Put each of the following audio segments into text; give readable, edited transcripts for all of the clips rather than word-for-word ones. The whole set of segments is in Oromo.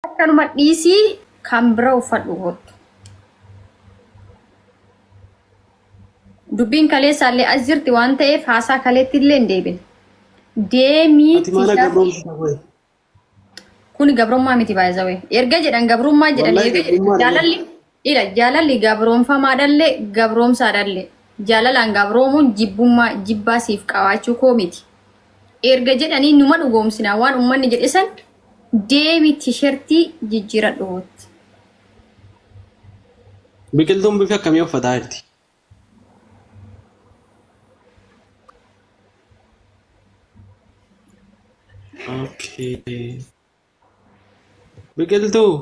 Kanuma dhiisii kan bira uffadhu hootu. Dubbiin kaleessaallee as jirti waan ta'eef haasaa kaleetti illee hin deebine. Deemii kun gabrummaa miti baay'isawee. Erga jedhan gabrummaa jedhan jaalalli gabroomfamaadhallee gabroomsaadhallee jaalalaan gabroomuun jibbaa siif qabaachuu koo miti. Erga jedhanii numa dhugoomsina waan uummanni jedhisan deemii tiishertii jijjiiradhu hootu. Biqiltuun bifa akkamii uffataa jirti? Okay. Biqiltuu.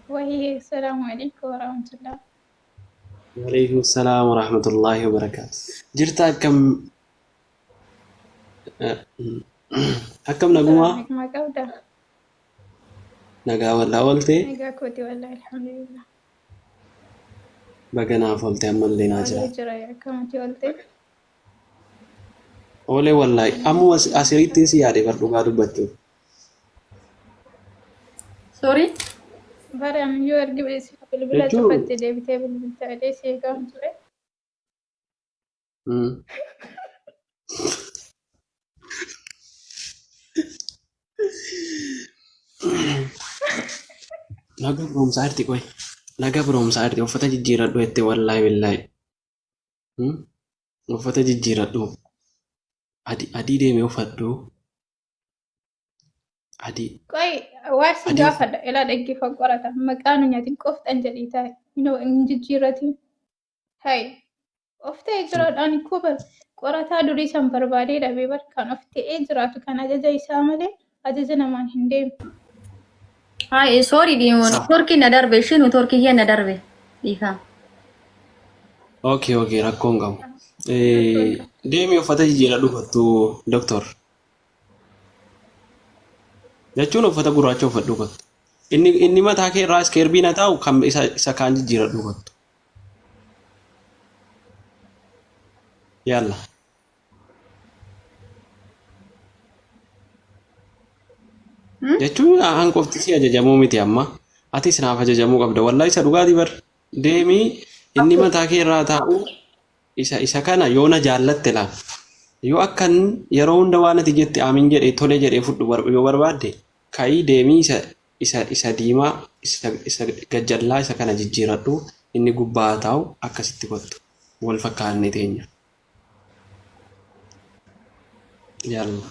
وهي السلام عليكم ورحمة الله. وعليكم السلام ورحمة الله وبركاته. جرتا كم نجوما؟ ما قودا. نجا ولا أولتي؟ نجا كوتي والله الحمد لله. بقنا فولتي أمن لنا جرا. جرا كم تولتي؟ أولي والله أمو أسيرتي سياري بردوغا دبتو. Sorry. برا من يو أرجع بس بالبلاد تفتي لي بتقبل بالتالي سيكون ترى. Naga beromsa arti koi. Naga beromsa arti. Ufata jijjiirat do ette wallahi billahi. Ufata jijjiirat do. Adi deeme ufadhu. Adi. Koi wasi gaafa ila dhaggeeffatu qorata maqaan nyaatiin qoftan jedhii taa'e inoo jijjiirrati. Hai. Oftee jiraadhaan kuba qorataa durii san barbaadee dhabee barkaan oftee jiraatu kan ajaja isaa malee ajaja namaan hin deemu. Hai, sorry diimuun turkii na darbe isheen turkii ishee na darbe dhiifama. Okay, rakkoon qabu. Deemee uffata jijjiiradhu uffattu doktor. Jechuun uffata gurraacha uffadhu uffattu. Inni mataa kee irraa iskeerbii na taa'u kan isa kaan jijjiiradhu uffattu. Yalla. Jechuun hanqofti si ajajamuu miti amma. Ati sinaaf ajajamuu qabda. Wallahi isa dhugaatii bar. Deemii inni mataa kee irraa taa'u isa kana yoo na jaallatte laal. Yoo akkan yeroo hunda waan ati jette aamin jedhee tole jedhee fudhu yoo barbaadde ka'ii deemii isa diimaa isa gajjallaa isa kana jijjiiradhu inni gubbaa taa'u akkasitti kottu. Wal fakkaanne teenya. Yalla.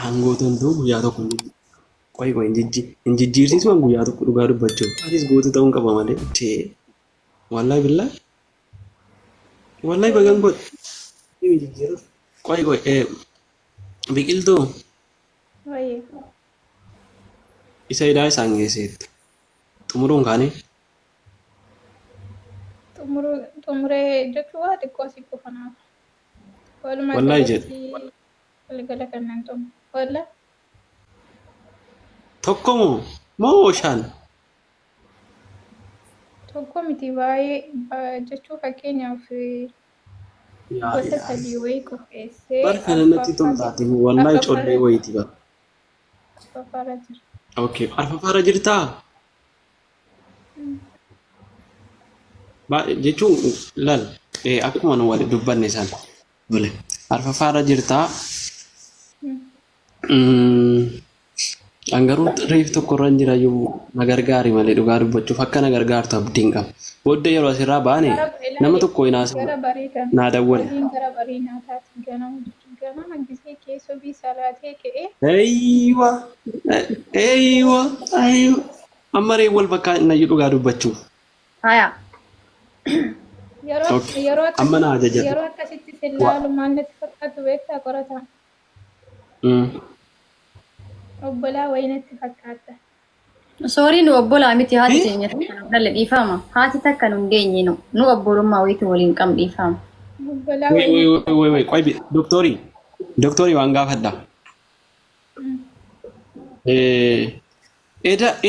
Angootaan ta'u guyyaa tokko qoy hin jijjiirsiisu an guyyaa tokko dhugaa dubbachuu. Atis gootu ta'uun qaba malee. Wallahi billahi. Wallahi bagan godhe. Qoy biqiltuu. Isa hidhaa isaan geesseetti. Xumuruun kaanii. Xumuree jechuun waa xiqqoo si qofanaaf. Wallahi jedhe. Galgala kanneen xumuru. Wallahi. Tokko moo shan? Tokko miti baay'ee jechuun fakkeenyaaf gosa sadii wayii qopheessee. Barka natti toltaati wallahi collee wayiiti bara. Arfafaara jira. Okay, arfafaara jirtaa? Jechuun lal akkuma nu wali dubbanne san. Bule arfafaara jirtaa? Angaruu reef tokko irra jira yoo na gargaari malee dhugaa dubbachuuf akka na gargaartu abdiin qaba. Booddee yeroo asirraa baane nama tokko hinaasa naa dawwale. Gara barii nyaataatti ganama gisee keessoo fi salaatee ka'ee. Eeywa. Amma ree wal bakka na dhugaa dubbachuuf. Haya. Yeroo akkasitti sillaalu maal natti fakkaatu beektaa qorataa? Obbolaa wayinatti fakkaata. Sorry nu obbolaa miti haati keenya dhalle dhiifama. Haati takka nu hin geenye nu obbolummaa wayiitu waliin qabnu dhiifama. Obbolaa Wait, qoy doktori. doktori waan gaafadha.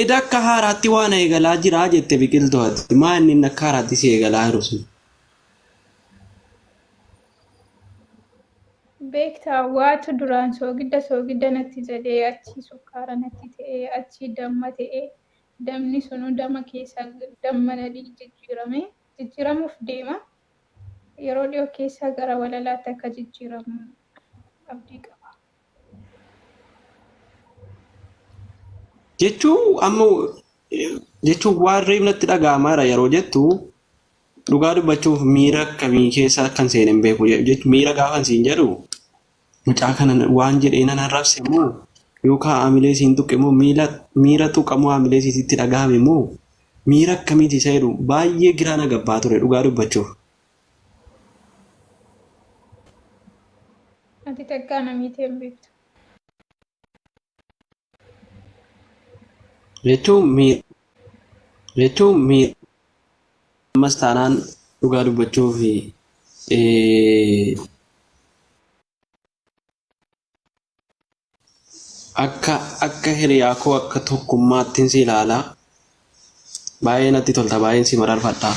Eda akka haaraatti waan eegalaa jira jette biqiltuu ati maa inni akka haaraatti si eegalaa jiru sun? Beektaa waatu duraan soogidda natti jedhee achi sukkaara natti ta'ee achi damma ta'ee damni sunu dama keessaa damma nadii jijjiiramuuf deema. Yeroo dhiyoo keessaa gara walalaatti akka jijjiiramu abdii qaba. Jechuun waan reefnatti dhaga'amaadha yeroo jettu dhugaa dubbachuuf miira akkamii keessa kan seene hin beeku jechuun miira gaafa siin jedhu mucaa kana waan jedhee nan arrabse moo yookaan haamilee siin tuqe moo miira tuqamoo haamilee siititti dhaga'ame moo miira akkamiiti isa jedhu baay'ee giraa na gabbaa ture dhugaa dubbachuuf. Ati takkaa namiitii hin beektu. Jechuun miira ammas taanaan dhugaa dubbachuuf akka hiriyaa koo akka tokkummaattiin si ilaalaa baay'ee natti tolta baay'een si mararfadhaa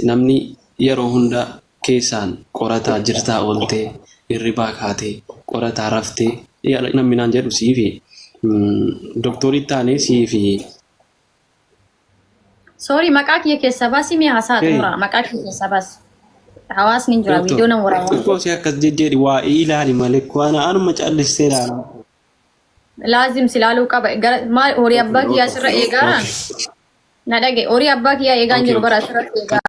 namni yeroo hunda keessaan qorataa jirtaa ooltee hirribaa kaatee qorataa raftee namni naan jedhu siifi doktorii taanee siifi. Sorry, maqaa kiyya keessa baasi mee haasaa xumura maqaa kiyya keessa baasi. Hawaasni hin jira viidiyoo nan waraabaa. Xiqqoo si akkas jejjeedhi waa ilaali malee waan anuma callistee ilaala. Laazim si ilaaluu qaba. Horii abbaa kiyyaa asirra eegaaraan na dhage horii abbaa kiyyaa eegaan jiru bara asirratti eegaa.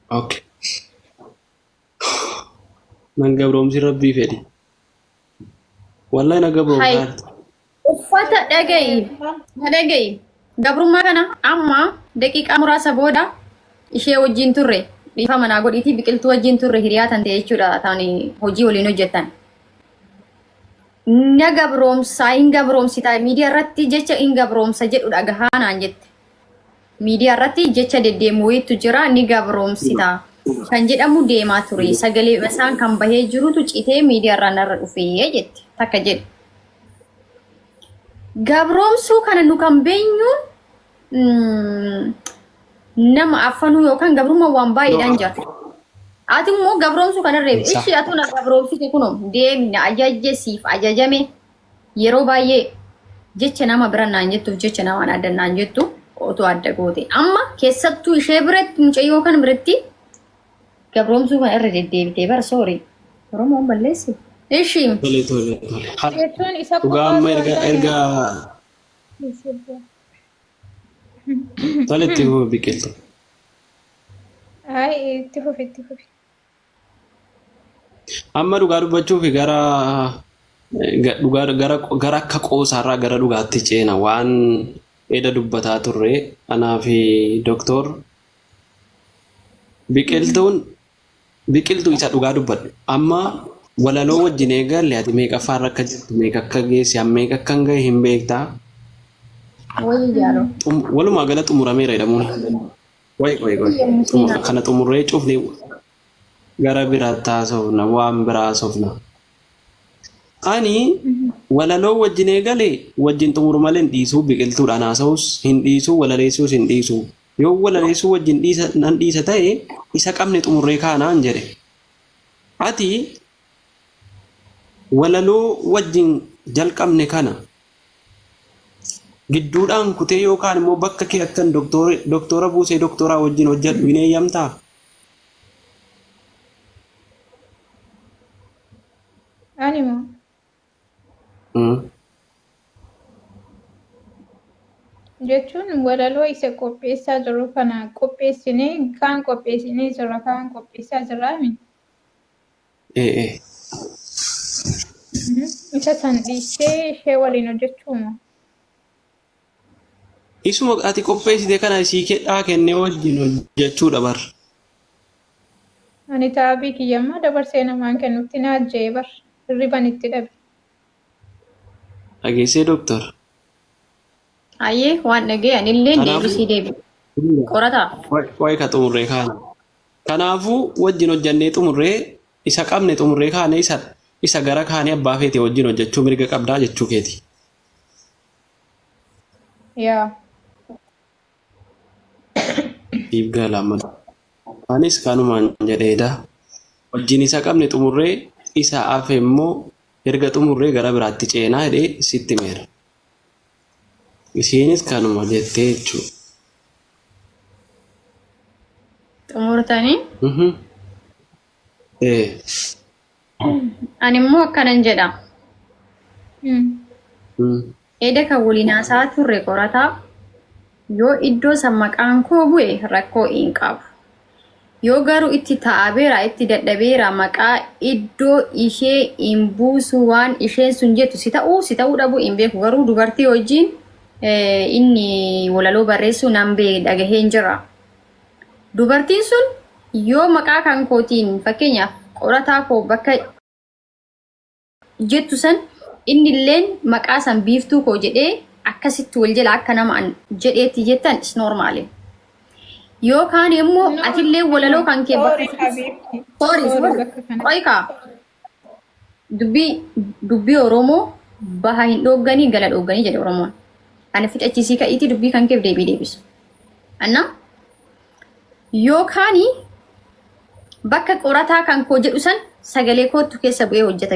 Okay. Nan gabroomsi rabbii fedhi. Wallahi na gabroomsaati. Uffata dhaga'i. Gabrummaa kana amma daqiiqaa muraasa booda ishee wajjin turre dhiifa manaa godhiitii biqiltuu wajjin turre hiriyaa tan ta'e jechuudha taani hojii waliin hojjetan. Na gabroomsaa hin gabroomsitaa miidiyaa irratti jecha hin gabroomsa jedhu dhagahaa naan jette. Miidiyaa irratti jecha deddeemuu wayiitu jira ni gabroomsitaa. Kan jedhamu deemaa ture sagalee isaan kan bahee jirutu citee miidiyaa irraa narra dhufee jette takka jedhe. Gabroomsuu kana nu kan beenyu nama affanuu yookaan gabrummaa waan baay'eedhaan jira. Ati immoo gabroomsuu kanarree ishii atu na gabroomsite kunoo deemi na ajajje siif ajajame yeroo baay'ee jecha nama bira naan jettuuf jecha namaan adda naan jettu otoo adda goote. Amma keessattuu ishee biratti mucayyoo kan biratti gabroomsuu kan irra deddeebitee bara soorii Oromoon balleessi. Ishii. Tole. Jechuun isa Dhugaa amma erga tole itti fufi biqiltu. Itti fufi. Amma dhugaa dubbachuuf gara akka qoosaarraa gara dhugaatti ceena waan eda dubbataa turre anaa fi doktor biqiltuu isa dhugaa dubbadhu amma walaloo wajjin eegalle ati meeqa afaan akka jirtu meeqa akka geessi meeqa akka gahe hin beektaa. Walumaa gala xumurameera jedhamuun. Kana xumurree cufne gara biraatti haasofna waan biraa haasofna. Ani walaloo wajjin eegale wajjin xumuru malee hin dhiisuu biqiltuudhaan haasa'us hin dhiisuu walaleessuus hin dhiisuu. Yoo walaleessuu wajjin nan dhiisa ta'e isa qabne xumurree kaanaan jedhe. Ati walaloo wajjin jalqabne kana gidduudhaan kutee yookaan immoo bakka kee akkan doktora buusee doktoraa wajjin hojjedhu hin eeyyamtaa? Animo. Jechuun walaloo isa qopheessaa jiru kana qopheessinee kaan qopheessinee jira kaan qopheessaa jiraami. Isa san dhiistee ishee waliin hojjechuuma. Isuma ati qopheessite kana sii kedhaa kennee wajjin hojjechuudha bar. Ani taabii kiyyammaa dabarsee namaan kennutti naajjee bar hirriban itti dhabe. Dhageessee doktor. Ayyee waan dhagee anillee deebisii deebi. qorataa. Wayi ka xumurree kaana. Kanaafuu wajjin hojjannee xumurree isa qabne xumurree kaane isa gara kaanii abbaa feete wajjin hojjechuu mirga qabdaa jechuu keeti. Yaa. Dhiibgaa lammata. Anis kanumaan jedheedha. Wajjin isa qabne xumurree isa hafe immoo erga xumurree gara biraatti ceenaa jedhee sitti meera. Isheenis kanuma jettee jechuudha. Xumurtanii? Ani immoo akkanan jedha. Eda kan waliin haasaa turre qorataa yoo iddoo san maqaan koo bu'e rakkoo hin qabu. Yoo garuu itti taa'abeera itti dadhabeera maqaa iddoo ishee hin buusu waan isheen sun jettu si ta'uu dhabuu hin beeku garuu dubartii wajjin inni walaloo barreessu nan dhagaheen jira. Dubartiin sun yoo maqaa kan kootiin fakkeenyaaf qorataa koo bakka jettu san inni illeen maqaa san biiftuu koo jedhee akkasitti wal jala akka nama jedheetti jettan is normaali. Yookaan immoo atillee walaloo kan kee bakka dubbii Oromoo baha hin dhoogganii gala dhoogganii jedhe Oromoon. Ani fixachiisii ka'iitii dubbii kan keef deebisu. Anna yookaan bakka qorataa kan koo jedhu san sagalee kootu keessa bu'ee hojjeta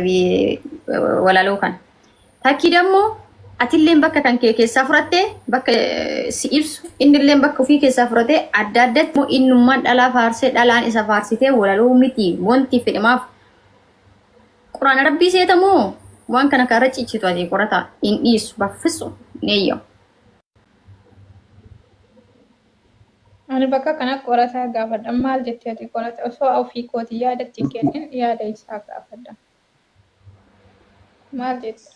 walaloo kan. Takkii dammoo atilleen bakka kan kee keessaa fudhattee bakka si ibsu innilleen bakka ofii keessaa fudhatee adda addatti immoo innummaan dhalaa faarsee dhalaan isa faarsitee walaloo miti wanti fedhamaaf quraana rabbii seetamoo waan kana kaarra ciccitu ati qorataa hin dhiisu baffisu neeyyamu. Ani bakka kana qorataa gaafadha. Maal jettee ati qorata osoo ofii kooti yaadatti kennin yaada isaa gaafadha. Maal jetta?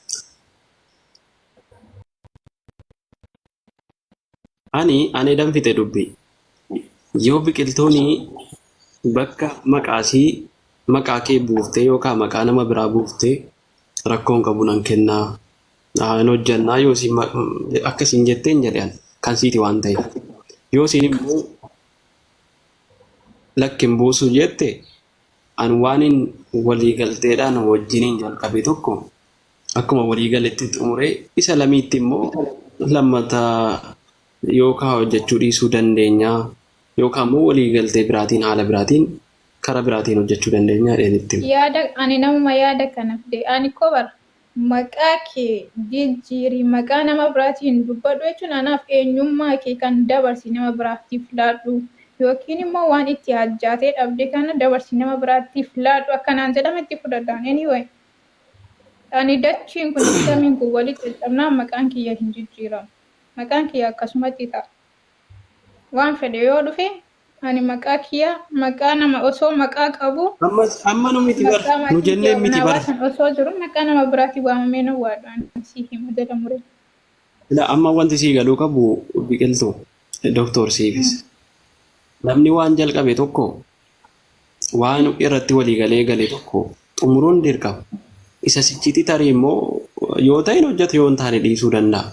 Ani danfite dubbii. Yoo biqiltuuni bakka maqaa kee buuftee yookaan maqaa nama biraa buuftee rakkoon qabu nan kennaa. Hin hojjannaa yoo si akkasiin jetteen jedhan kan siiti waan ta'eef. Yoo siin immoo lakkin buusu jette an waanin waliigalteedhaan wajjiniin jalqabe tokko akkuma waliigaletti xumuree isa lamiitti immoo lammataa yookaan hojjechuu dhiisuu dandeenyaa yookaan immoo waliigaltee biraatiin haala biraatiin karaa biraatiin hojjechuu dandeenyaa dheenitti. Ani namuma yaada kana fide ani kobar maqaa kee jijjiirii maqaa nama biraatiin dubbadhu jechuun anaaf eenyummaa kee kan dabarsi nama biraatiif laadhu yookiin immoo waan itti hajjaatee dhabde kana dabarsi nama biraatiif laadhu akkanaan jedhama itti fudhadhaan. Anyway, ani dachiin kun samiin kun walitti dadhabnaan maqaan kiyya hin jijjiiramu. Maqaan kiyya akkasumatti ta'a. Waan fedhe yoo dhufe ani maqaa kiyya maqaa nama osoo maqaa qabu amma nu miti bar nu jennee miti bar osoo jiru maqaa nama biraatti waamamee na waadhaan si himu jedhamure. Amma wanti sii galuu qabu biqiltuu Dr. Siifis. Namni waan jalqabe tokko waan irratti walii gale tokko xumuruun dirqama. Isa sichiti tarii immoo yoo ta'e hojjetu yoo hin taane dhiisuu danda'a.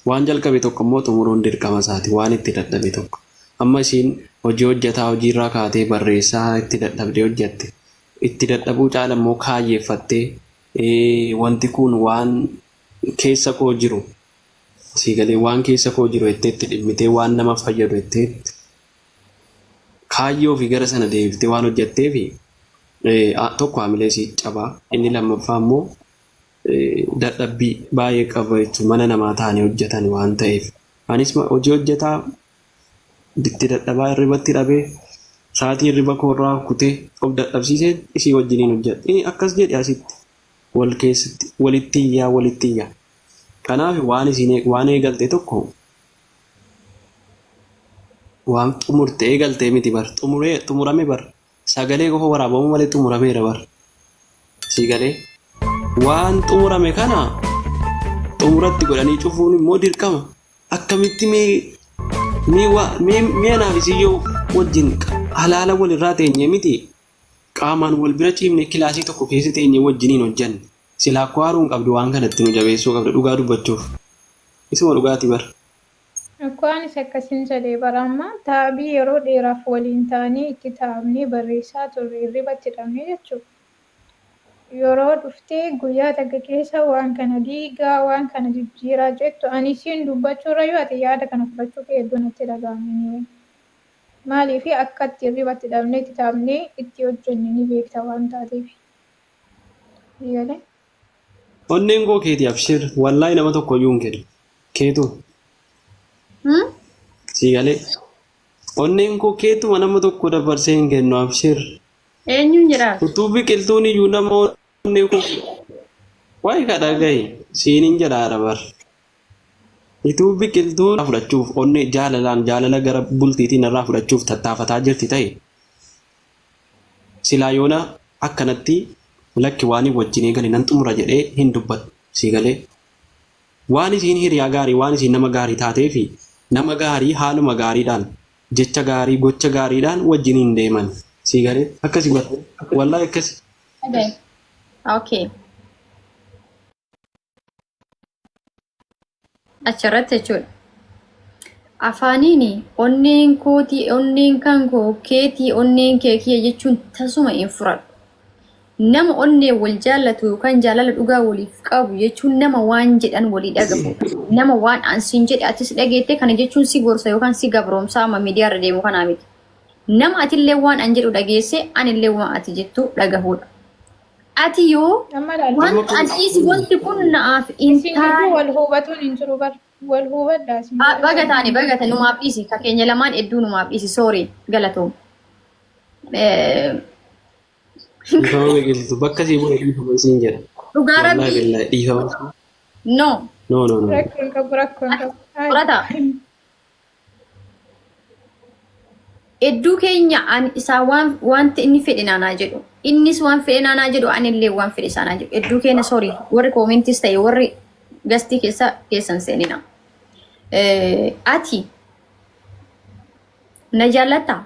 Waan jalqabe tokko immoo xumuruun dirqama isaati waan itti dadhabe tokko. Amma isiin hojii hojjetaa hojiirraa kaatee barreessaa itti dadhabdee hojjette. Itti dadhabuu caala immoo kaayyeeffattee wanti kun waan keessa koo jiru sii galee waan keessa koo jiru itti dhimmitee waan nama fayyadu itti kaayyoo fi gara sana deebiftee waan hojjetteefi tokko haamilee sii cabaa inni lammaffaa immoo dadhabbii baay'ee qaba jechuun mana namaa taa'anii hojjetan waan ta'eef. Anis hojii hojjetaa itti dadhabaa hirribatti dhabee sa'aatii hirriba koorraa kutee of dadhabsiisee isii wajjiniin hojjedhe akkas jedhe asitti wal keessatti walitti iyyaa. Kanaaf waan eegalte tokko waan xumurte eegaltee miti bar xumurame bar sagalee qofa waraabamu malee xumurameera bar sagalee waan xumurame kana xumuratti godhanii cufuun immoo dirqama akkamitti mee anaaf isiyyoo wajjin halaala walirraa teenye miti qaamaan wal bira ciimne kilaasii tokko keessa teenye wajjiniin hojjanne silaa akkoo haaruun qabdu waan kanatti nu jabeessuu qabda dhugaa dubbachuuf isuma dhugaati bar. Akkaan isa akkasiin jedhee baramma taabii yeroo dheeraaf waliin ta'anii itti taa'amnee barreessaa turre hirribatti hidhamnee jechuudha. Yeroo dhuftee guyyaa takka keessa waan kana diigaa waan kana jijjiiraa jettu ani isiin dubbachuurra yoo ati yaada kana fudhachuu kee iddoo natti dhaga'amanii maaliif akka itti hirribatti hidhamnee itti taa'amnee itti hojjenne ni beekta waan taateef. Onneen koo keeti abshir wallahi nama tokko iyyuu hin kennu keetu. Siigalee onneen koo keetuma nama tokko dabarsee hin kennu abshir. Eenyuun jira? Utuu biqiltuun iyyuu nama onneen koo waa'ee kadhaa gahe siiniin jedhaa bar. Utuu biqiltuun fudhachuuf onnee jaalala gara bultiitiin irraa fudhachuuf tattaafataa jirti ta'e silaa yoona akkanatti lakki waan wajjin eegale nan xumura jedhee hin dubbatu siigalee waan isiin hiriyaa gaarii waan isiin nama gaarii taatee fi nama gaarii haaluma gaariidhaan jecha gaarii gocha gaariidhaan wajjin hin deeman siigalee akkasii wallahi akkasii. Okay. Achirratti jechuudha. Afaaniin onneen kootii onneen kan koo keetii onneen keekiyya jechuun tasuma hin fudhadhu. Nama onnee wal jaallatu yookaan jaalala dhugaa waliif qabu jechuun nama waan jedhan walii dhagahu. Nama waan ansiin jedhe atis dhageette kana jechuun si gorsa yookaan si gabroomsaa amma miidiyaa irra deemu kanaa miti. Nama atillee waan an jedhu dhageesse anillee waan ati jettu dhagahudha. Ati yoo waan antiisi wanti kun naaf intaa wal hubatuun hin jiru bar wal hubaddaas. Bagataani numaaf dhiisi ka keenya lamaan hedduu numaaf dhiisi soorii galatoom. Dhiifama biqiltuu bakka sii bu'ee dhiifama siin jedha. Dhugaa rabbii. Dhiifama. No. Rakkoon qabu. Fudhata. Hedduu keenya isaa wanti inni fedhe naanaa jedhu. Innis waan fedhe naanaa jedhu anillee waan fedhe isaanaa jedhu. Hedduu keenya soorii warri koomintis ta'e warri gastii keessan seenina. Ati na jaallataa?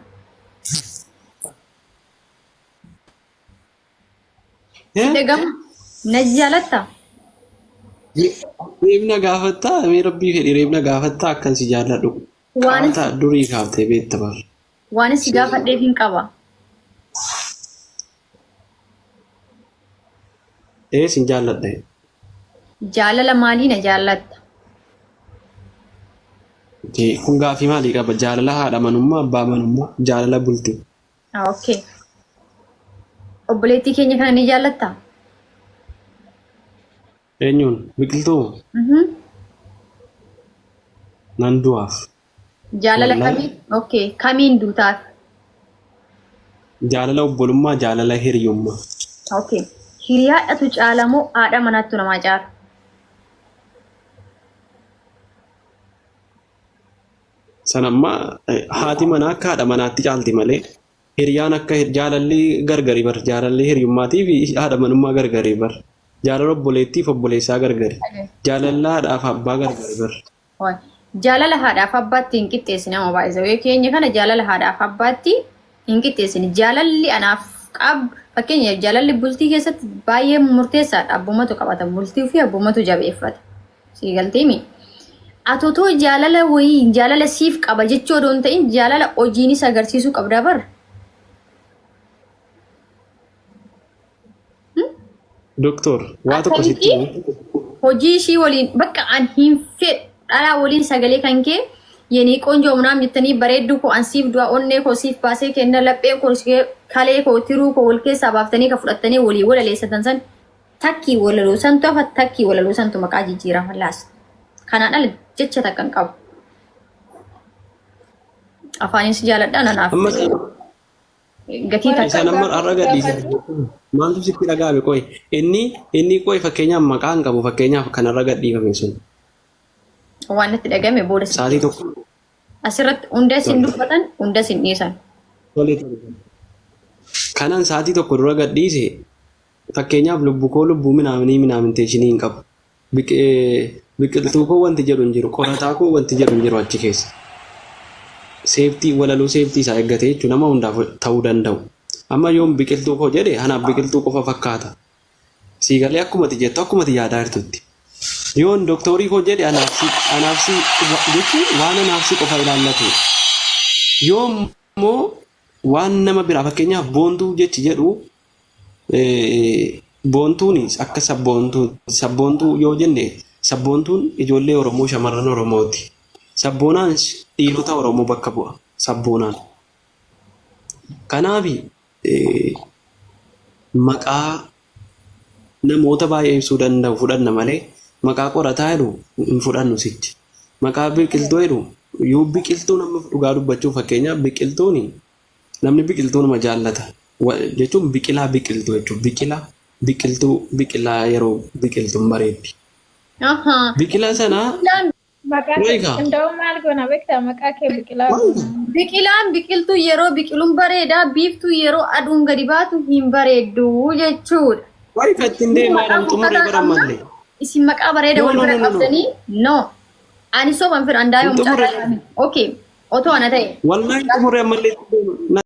Degama na jaallataa? Reebna gaafattaa mee rabbii fedhi reebna gaafattaa akkan si jaalladhu. Qaata durii kaaftee beekta bar. Waan si gaafadheef hin qaba. Sin jaalladha. Jaalala maalii na jaallatta? Kun gaafii maalii qaba? Jaalala haadha manummaa abbaa manummaa jaalala bultii. Okay. Obboleettii keenya kana ni jaallattaa? Eenyuun biqiltuu? Nan du'aaf. Jaalala kamii? Okay. Kamiin duutaaf? Jaalala obbolummaa jaalala hiriyummaa. Okay. Hiriyaadhatu caalamoo haadha manaattu namaa caala? Sanammaa haati manaa akka haadha manaatti caalti malee hiriyaan akka jaalalli gargari bar jaalalli hiriyummaatii fi haadha manummaa gargari bar jaalala obboleettiif obboleessaa gargari jaalala haadhaaf abbaa gargari bar. Jaalala haadhaaf abbaatti hin qixxeessine nama baay'isa keenya kana jaalala haadhaaf abbaatti hin qixxeessine jaalalli anaaf qabu fakkeenyaaf jaalalli bultii keessatti baay'ee murteessaadha abbumatu qabata bultii fi abbumatu jabeeffata siigalteemi. Atotoo jaalala wayii jaalala siif qaba jechuu odoon ta'in jaalala hojiinis agarsiisuu qabda bar. Doktor waa tokko sitti hojii ishii waliin bakka an hin fedhu dhalaa waliin sagalee kan kee yenii qoonjoo munaam jettanii bareedduu koo ansiif du'a onnee koo siif baasee kenna laphee koo kalee koo tiruu koo wal keessaa baaftanii ka fudhattanii walii walaleessatan san takkii walaloo santu hafa takkii walaloo santu maqaa jijjiirama laas. Kanaan ala jecha takkan qabu. Afaanis jaaladha nanaaf. Gatii takka. Isa nama arra gadhiisa. Maaltu sitti dhagaame qoy. Inni qoy fakkeenyaaf maqaan qabu fakkeenyaaf kan arra gadhiifame sun. Waan itti dhagame booda saatii tokko. Asirratti hunda isin dubbatan hunda isin dhiisan. Kanaan saatii tokko dura gadhiise fakkeenyaaf lubbuu koo lubbuu minaaminteeshinii hin qabu. Biqiltuu koo wanti jedhu hin jiru qorataa koo wanti jedhu hin jiru achi keessa. Seeftii walaluu seeftii isaa eeggatee jechuun nama hundaaf ta'uu danda'u. Amma yoom biqiltuu koo jedhe anaaf biqiltuu qofa fakkaata. Siigalee akkumati jettu akkumati yaadaa jirtutti. yoon doktorii koo jedhe anaafsi jechuun waan anaafsi qofa ilaallatu yoo immoo waan nama biraa fakkeenyaaf boontuu jechi jedhu boontuun akka sabboontuu yoo jenne sabboontuun ijoollee Oromoo shamarran Oromooti. Sabboonaan dhiirota Oromoo bakka bu'a sabboonaan. Kanaaf maqaa namoota baay'ee ibsuu danda'u fudhanna malee maqaa qorataa jedhu hin fudhannu sitti. Maqaa biqiltuu jedhu yoo biqiltuu nama dhugaa dubbachuu fakkeenyaaf biqiltuun namni biqiltuu nama jaallata jechuun biqilaa biqiltuu jechuun biqilaa yeroo biqiltuun bareeddi. Biqilaa sanaa biqilaan biqiltuu yeroo biqiluun bareedaa biiftuu yeroo aduun gadi baatu hin bareeddu jechuudha. Wayi fattiin deemaadhaan xumuree baramallee. Isin maqaa bareeda wal bira qabdanii no ani soban fira andaa yoom caalaa okay otoo ana ta'e. Wallahi xumuree ammallee